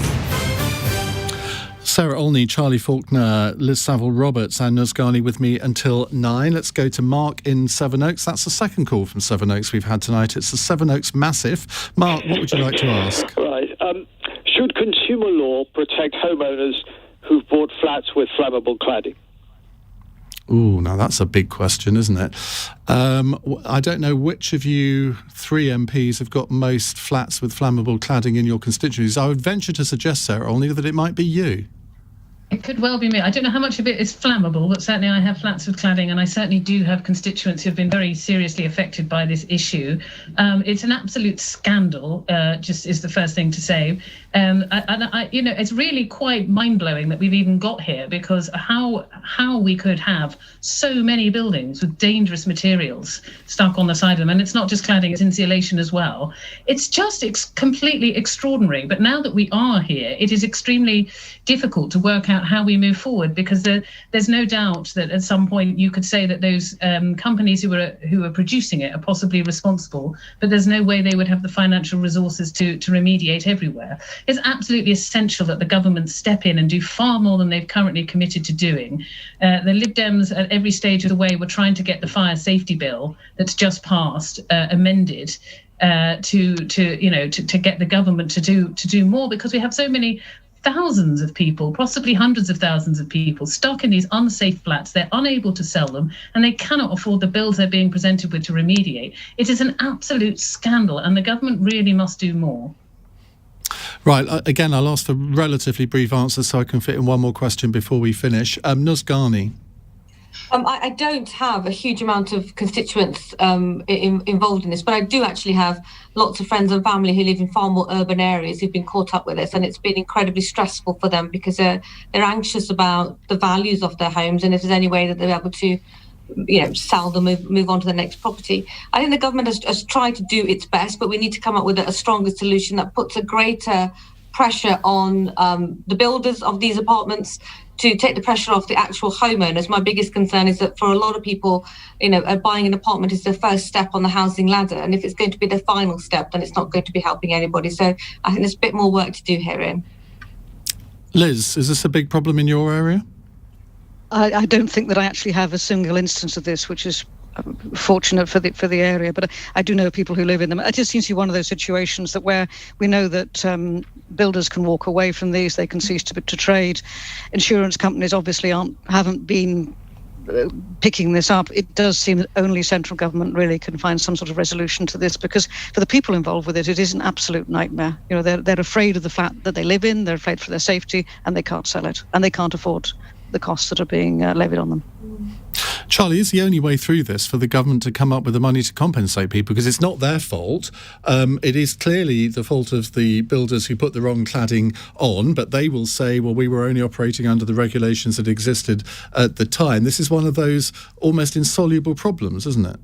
Sarah Olney, Charlie Falconer, Liz Saville Roberts and Ghani with me until 9. Let's go to Mark in Sevenoaks. That's the second call from Sevenoaks we've had tonight. It's the Sevenoaks Massive. Mark, what would you like to ask? Right. Should consumer law protect homeowners who've bought flats with flammable cladding? Ooh, now that's a big question, isn't it? I don't know which of you three MPs have got most flats with flammable cladding in your constituencies. I would venture to suggest, Sarah Olney, that it might be you. It could well be me. I don't know how much of it is flammable, but certainly I have flats with cladding, and I certainly do have constituents who have been very seriously affected by this issue. It's an absolute scandal, just is the first thing to say. It's really quite mind-blowing that we've even got here, because how we could have so many buildings with dangerous materials stuck on the side of them, and it's not just cladding, it's insulation as well. It's just completely extraordinary. But now that we are here, it is extremely difficult to work out how we move forward, because there's no doubt that at some point you could say that those companies who are producing it are possibly responsible, but there's no way they would have the financial resources to remediate everywhere. It's absolutely essential that the government step in and do far more than they've currently committed to doing. The Lib Dems at every stage of the way were trying to get the fire safety bill that's just passed amended to get the government to do more, because we have so many thousands of people, possibly hundreds of thousands of people stuck in these unsafe flats. They're unable to sell them, and they cannot afford the bills they're being presented with to remediate. It is an absolute scandal, and the government really must do more. Right, again, I'll ask for relatively brief answers so I can fit in one more question before we finish. Ghani. I don't have a huge amount of constituents involved in this, but I do actually have lots of friends and family who live in far more urban areas who've been caught up with this, and it's been incredibly stressful for them, because they're anxious about the values of their homes and if there's any way that they're able to sell them, move on to the next property. I think the government has tried to do its best, but we need to come up with a stronger solution that puts a greater pressure on the builders of these apartments to take the pressure off the actual homeowners. My biggest concern is that for a lot of people, buying an apartment is their first step on the housing ladder, and if it's going to be the final step, then it's not going to be helping anybody. So I think there's a bit more work to do here, Iain. Liz, is this a big problem in your area? I don't think that I actually have a single instance of this, which is fortunate for the area, but I do know people who live in them. It just seems to be one of those situations that where we know that builders can walk away from these, they can cease to trade. Insurance companies obviously haven't been picking this up. It does seem that only central government really can find some sort of resolution to this, because for the people involved with it, it is an absolute nightmare. They're afraid of the flat that they live in, they're afraid for their safety, and they can't sell it, and they can't afford the costs that are being levied on them. Charlie, is the only way through this for the government to come up with the money to compensate people? Because it's not their fault. It is clearly the fault of the builders who put the wrong cladding on, but they will say, well, we were only operating under the regulations that existed at the time. This is one of those almost insoluble problems, isn't it?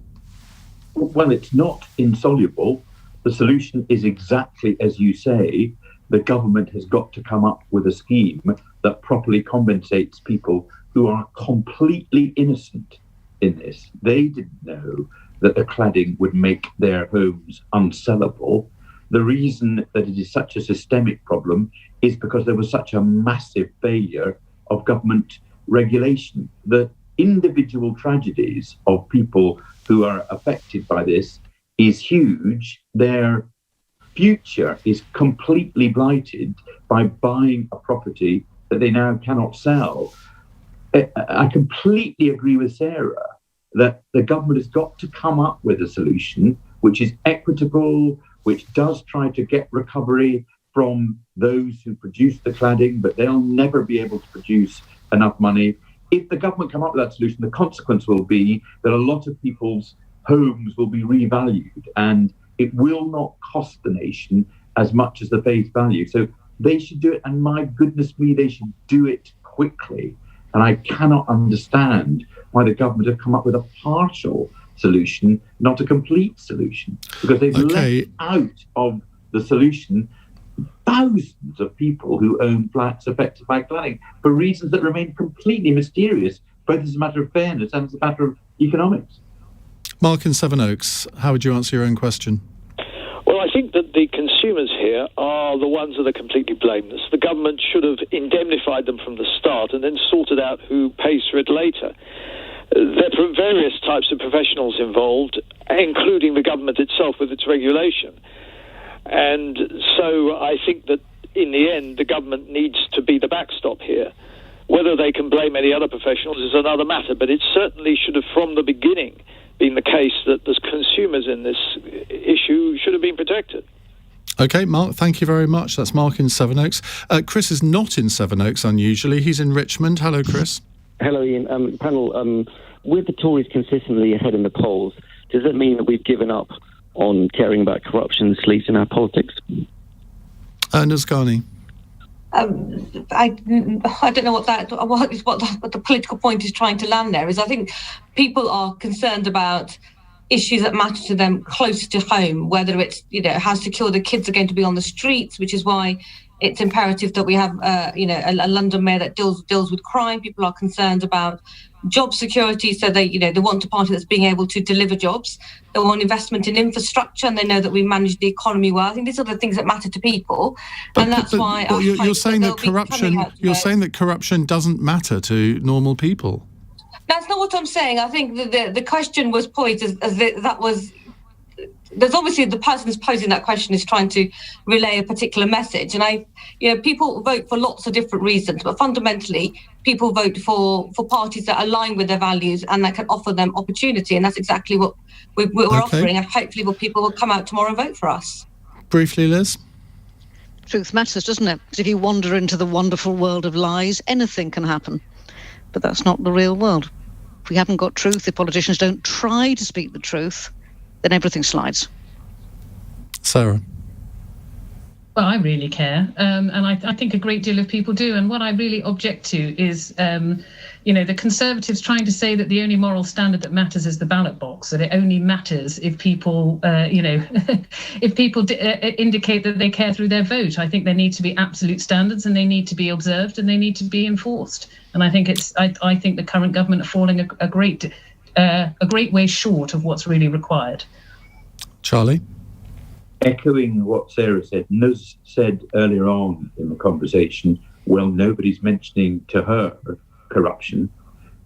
Well, it's not insoluble. The solution is exactly as you say. The government has got to come up with a scheme that properly compensates people who are completely innocent in this. They didn't know that the cladding would make their homes unsellable. The reason that it is such a systemic problem is because there was such a massive failure of government regulation. The individual tragedies of people who are affected by this is huge. Their future is completely blighted by buying a property that they now cannot sell. I completely agree with Sarah that the government has got to come up with a solution which is equitable, which does try to get recovery from those who produce the cladding, but they'll never be able to produce enough money. If the government come up with that solution, the consequence will be that a lot of people's homes will be revalued, and it will not cost the nation as much as the face value. So they should do it, and my goodness me, they should do it quickly. And I cannot understand why the government have come up with a partial solution, not a complete solution, because they've left out of the solution thousands of people who own flats affected by cladding for reasons that remain completely mysterious, both as a matter of fairness and as a matter of economics. Mark in Sevenoaks, how would you answer your own question? Well, I think that the consumers here are the ones that are completely blameless. The government should have indemnified them from the start and then sorted out who pays for it later. There are various types of professionals involved, including the government itself with its regulation. And so I think that in the end, the government needs to be the backstop here. Whether they can blame any other professionals is another matter, but it certainly should have, from the beginning, been the case that the consumers in this issue should have been protected. OK, Mark, thank you very much. That's Mark in Sevenoaks. Chris is not in Sevenoaks, unusually. He's in Richmond. Hello, Chris. Hello, Ian. Panel, with the Tories consistently ahead in the polls, does it mean that we've given up on caring about corruption and sleaze in our politics? Ghani. I don't know what the political point is trying to land there is. I think people are concerned about issues that matter to them close to home, whether it's, how secure the kids are going to be on the streets, which is why it's imperative that we have, a London mayor that deals with crime. People are concerned about job security, so they want a party that's being able to deliver jobs. They want investment in infrastructure, and they know that we manage the economy well. I think these are the things that matter to people, and that's why. You're saying that corruption. You're saying that corruption doesn't matter to normal people. That's not what I'm saying. I think the question was posed as that was. There's obviously the person who's posing that question is trying to relay a particular message, and people vote for lots of different reasons, but fundamentally, people vote for parties that align with their values and that can offer them opportunity, and that's exactly what we're offering. And hopefully, people will come out tomorrow and vote for us. Briefly, Liz. Truth matters, doesn't it? Because if you wander into the wonderful world of lies, anything can happen, but that's not the real world. If we haven't got truth, if politicians don't try to speak the truth, then everything slides. Sarah. Well, I really care, and I think a great deal of people do. And what I really object to is, the Conservatives trying to say that the only moral standard that matters is the ballot box, that it only matters if people, if people indicate that they care through their vote. I think there need to be absolute standards, and they need to be observed, and they need to be enforced. And I think I think the current government are falling a great way short of what's really required. Charlie? Echoing what Sarah said, Nuz said earlier on in the conversation, well, nobody's mentioning to her corruption,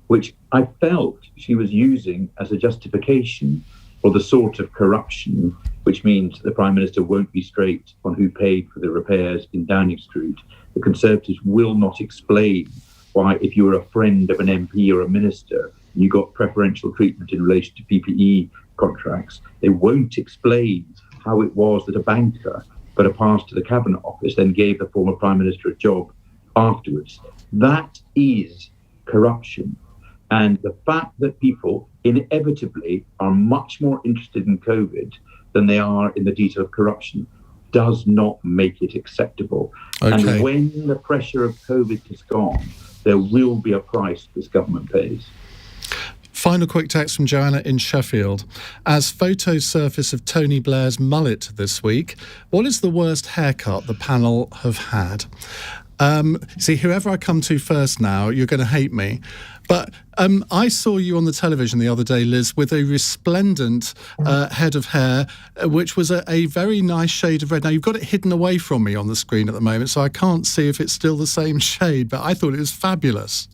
which I felt she was using as a justification for the sort of corruption which means the Prime Minister won't be straight on who paid for the repairs in Downing Street. The Conservatives will not explain why, if you were a friend of an MP or a minister, you got preferential treatment in relation to PPE contracts. They won't explain how it was that a banker got a pass to the Cabinet Office, then gave the former Prime Minister a job afterwards. That is corruption. And the fact that people inevitably are much more interested in COVID than they are in the detail of corruption does not make it acceptable. Okay. And when the pressure of COVID is gone, there will be a price this government pays. Final quick text from Joanna in Sheffield. As photos surface of Tony Blair's mullet this week, what is the worst haircut the panel have had? See, whoever I come to first now, you're going to hate me. But I saw you on the television the other day, Liz, with a resplendent head of hair, which was a very nice shade of red. Now, you've got it hidden away from me on the screen at the moment, so I can't see if it's still the same shade, but I thought it was fabulous.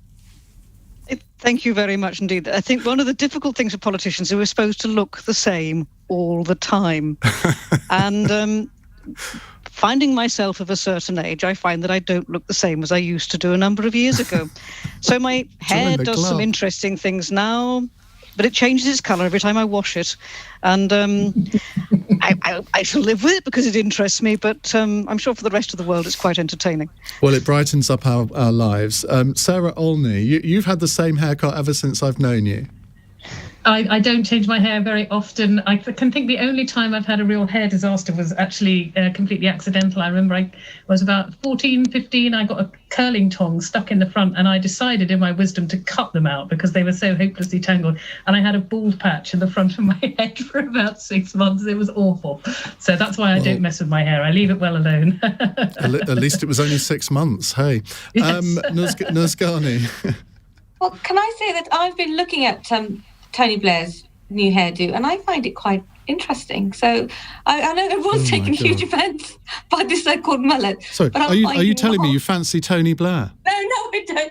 Thank you very much indeed. I think one of the difficult things for politicians is we're supposed to look the same all the time. And finding myself of a certain age, I find that I don't look the same as I used to do a number of years ago. So my hair does some interesting things now, but it changes its colour every time I wash it. And I shall live with it because it interests me, but I'm sure for the rest of the world it's quite entertaining. Well, it brightens up our lives. Sarah Olney, you've had the same haircut ever since I've known you. I don't change my hair very often. I can think the only time I've had a real hair disaster was actually completely accidental. I remember I was about 14, 15. I got a curling tong stuck in the front, and I decided in my wisdom to cut them out because they were so hopelessly tangled. And I had a bald patch in the front of my head for about 6 months. It was awful. So that's why I don't mess with my hair. I leave it well alone. At least it was only 6 months. Hey, yes. Nuz Ghani. Well, can I say that I've been looking at Tony Blair's new hairdo, and I find it quite interesting. So I know everyone's taking huge offence by this so-called mullet. So but are you telling me you fancy Tony Blair?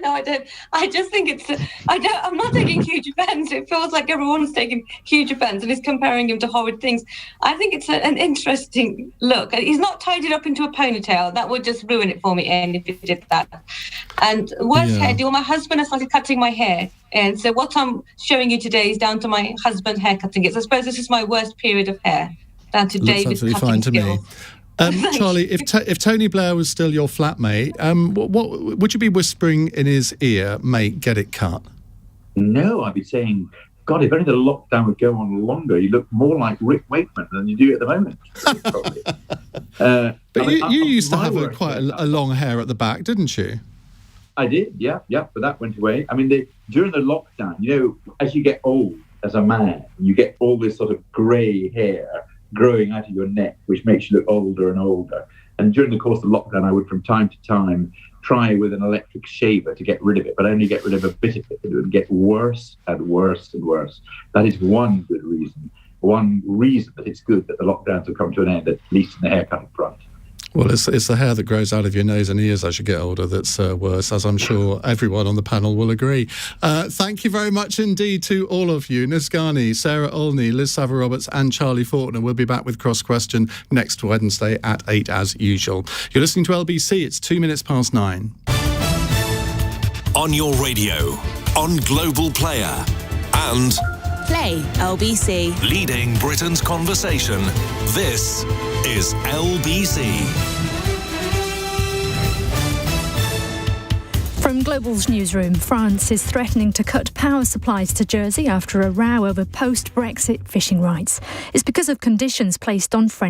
No, I don't. I just think I'm not taking huge offence. It feels like everyone's taking huge offence and is comparing him to horrid things. I think it's an interesting look. He's not tied it up into a ponytail. That would just ruin it for me, Ian, if he did that. And worst hairdo, my husband has started cutting my hair. And so what I'm showing you today is down to my husband hair cutting it. So I suppose this is my worst period of hair, down to David's cutting fine to skills. Me. Charlie, if Tony Blair was still your flatmate, what would you be whispering in his ear, mate, get it cut? No, I'd be saying, God, if only the lockdown would go on longer, you look more like Rick Wakeman than you do at the moment. Probably. But you used to have quite a long hair at the back, didn't you? I did, yeah, but that went away. I mean, during the lockdown, as you get old as a man, you get all this sort of grey hair growing out of your neck, which makes you look older and older. And during the course of lockdown, I would from time to time try with an electric shaver to get rid of it, but only get rid of a bit of it. It would get worse and worse and worse. That is one reason that it's good that the lockdowns have come to an end, at least in the haircutting front. Well, it's the hair that grows out of your nose and ears as you get older that's worse, as I'm sure everyone on the panel will agree. Thank you very much indeed to all of you. Ghani, Sarah Olney, Liz Saville-Roberts and Charlie Falconer. We'll be back with Cross Question next Wednesday at 8 as usual. You're listening to LBC. It's 9:02. On your radio, on Global Player and Play LBC. Leading Britain's conversation. This is LBC. From Global's newsroom, France is threatening to cut power supplies to Jersey after a row over post-Brexit fishing rights. It's because of conditions placed on French